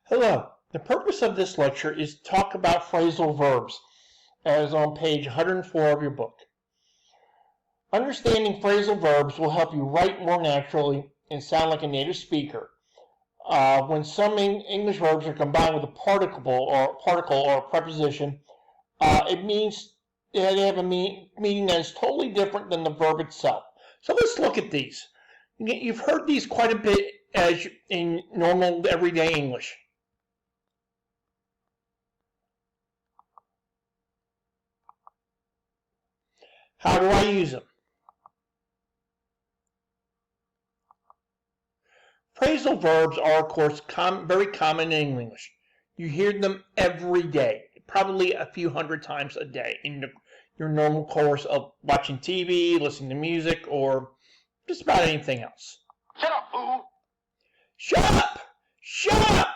Hello. The purpose of this lecture is to talk about phrasal verbs, as on page 104 of your book. Understanding phrasal verbs will help you write more naturally and sound like a native speaker. When some English verbs are combined with a particle or a preposition, it means they have a meaning that is totally different than the verb itself. So let's look at these. You've heard these quite a bit as in normal everyday English. How do I use them? Phrasal verbs are, of course, very common in English. You hear them every day, probably a few hundred times a day in your normal course of watching TV, listening to music, or just about anything else. Shut up, fool! Shut up! Shut up!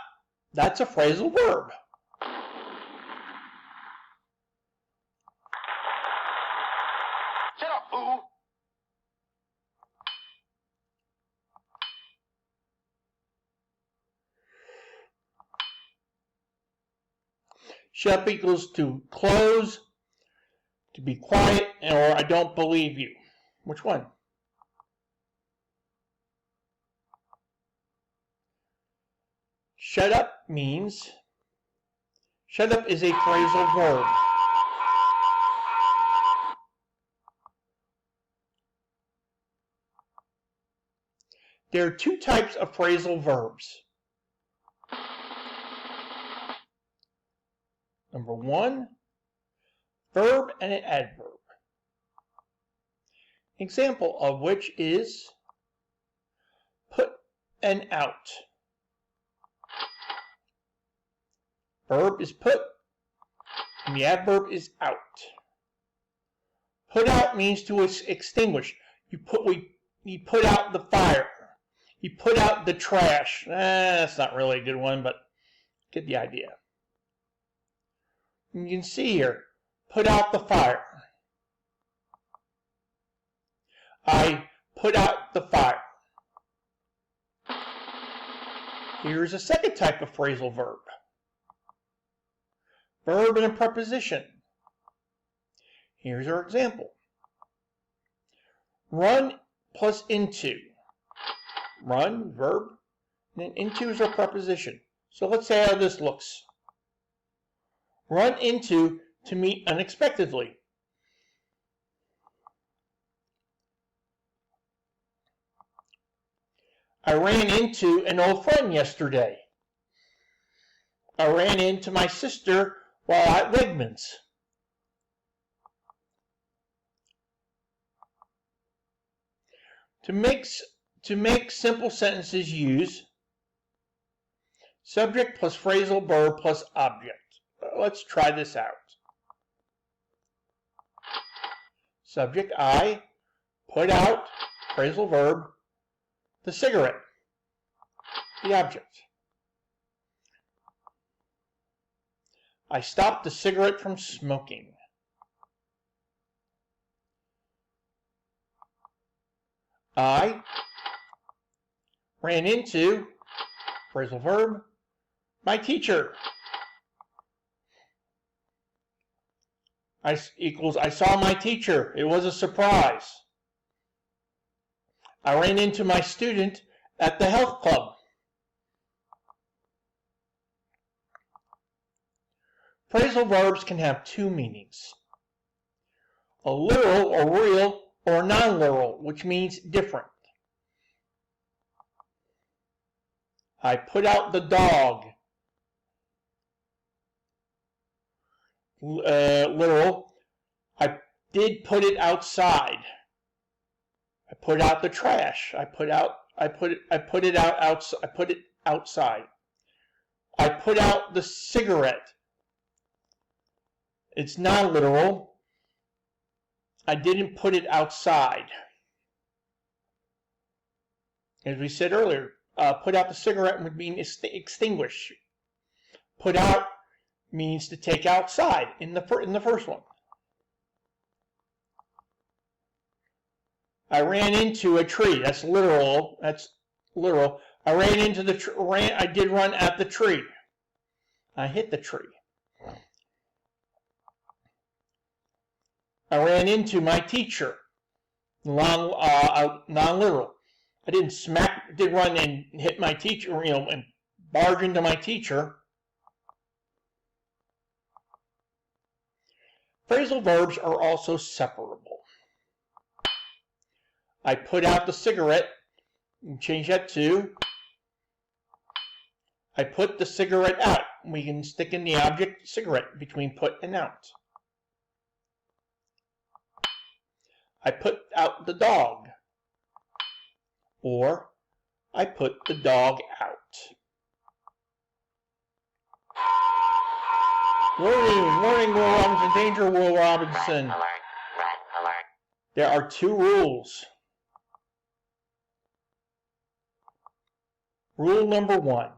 That's a phrasal verb. Shut up, fool! Shut up equals to close, to be quiet, or I don't believe you. Which one? Shut up means, shut up is a phrasal verb. There are two types of phrasal verbs. Number one, verb and an adverb. Example of which is put and out. Verb is put and the adverb is out. Put out means to extinguish. You put out the fire. You put out the trash. That's not really a good one, but get the idea. You can see here, put out the fire. I put out the fire. Here's a second type of phrasal verb. Verb and a preposition. Here's our example. Run plus into. Run, verb, and then into is our preposition. So let's say how this looks. Run into to meet unexpectedly. I ran into an old friend yesterday. I ran into my sister while at Wegmans. To make simple sentences, use subject plus phrasal verb plus object. Let's try this out. Subject, I put out, phrasal verb, the cigarette, the object. I stopped the cigarette from smoking. I ran into, phrasal verb, my teacher. I saw my teacher. It was a surprise. I ran into my student at the health club. Phrasal verbs can have two meanings. A literal or real or non-literal, which means different. I put out the dog. Literal, I did put it outside. I put out the trash. I put it outside. I put out the cigarette. It's not literal. I didn't put it outside. As we said earlier, put out the cigarette would mean extinguish. Put out means to take outside in the first one. I ran into a tree. That's literal. I ran into the I did run at the tree. I hit the tree. I ran into my teacher. Non-literal. I didn't run and hit my teacher, and barge into my teacher. Phrasal verbs are also separable. I put out the cigarette, and change that to, I put the cigarette out. We can stick in the object cigarette between put and out. I put out the dog, or I put the dog out. Warning, warning, Will Robinson, danger, Will Robinson. Alert, red alert. There are 2 rules. Rule number 1.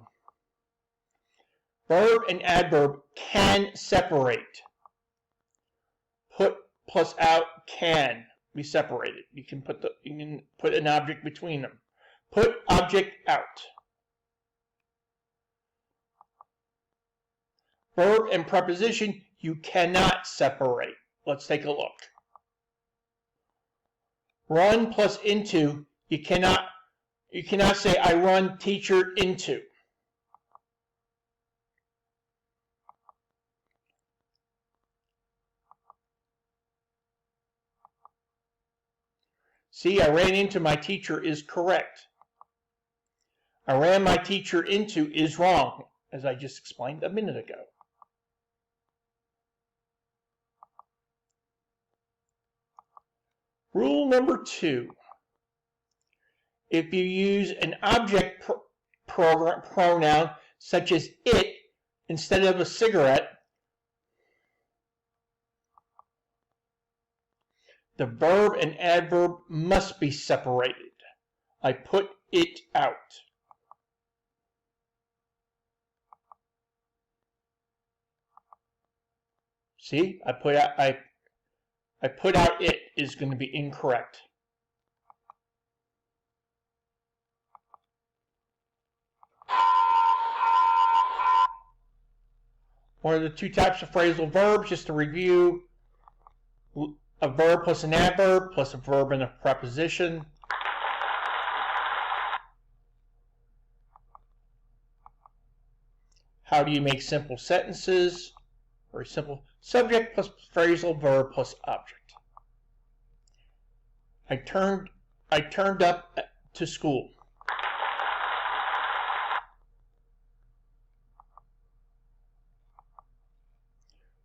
Verb and adverb can separate. Put plus out can be separated. You can put an object between them. Put object out. Verb and preposition you cannot separate. Let's take a look. Run plus into, you cannot say I run teacher into. See, I ran into my teacher is correct. I ran my teacher into is wrong, as I just explained a minute ago. Rule number 2. If you use an object pronoun such as it instead of a cigarette, the verb and adverb must be separated. I put it out. See, I put out it is going to be incorrect. One of the 2 types of phrasal verbs, just to review, a verb plus an adverb plus a verb and a preposition. How do you make simple sentences? Very simple. Subject plus phrasal verb plus object. I turned up to school.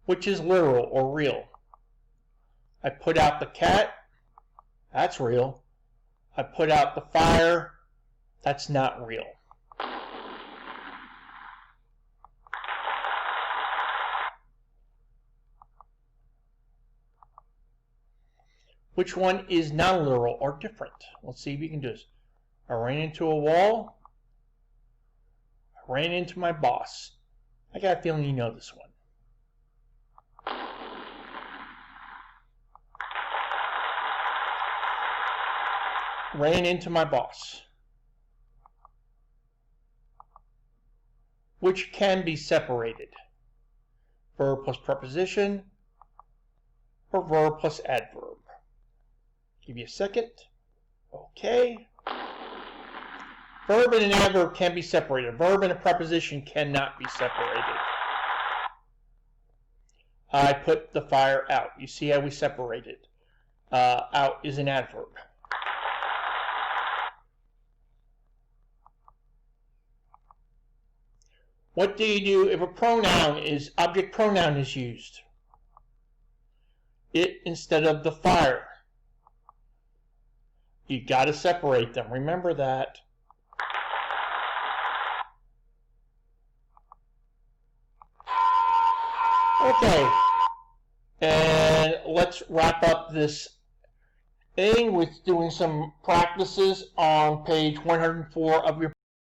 Which is literal or real? I put out the cat. That's real. I put out the fire. That's not real. Which one is non-literal or different? Let's see if you can do this. I ran into a wall. I ran into my boss. I got a feeling you know this one. Ran into my boss. Which can be separated? Verb plus preposition or verb plus adverb? Give you a second. Okay. Verb and an adverb can be separated. Verb and a preposition cannot be separated. I put the fire out. You see how we separated. Out is an adverb. What do you do if a object pronoun is used? It instead of the fire. You got to separate them. Remember that. Okay. And let's wrap up this thing with doing some practices on page 104 of your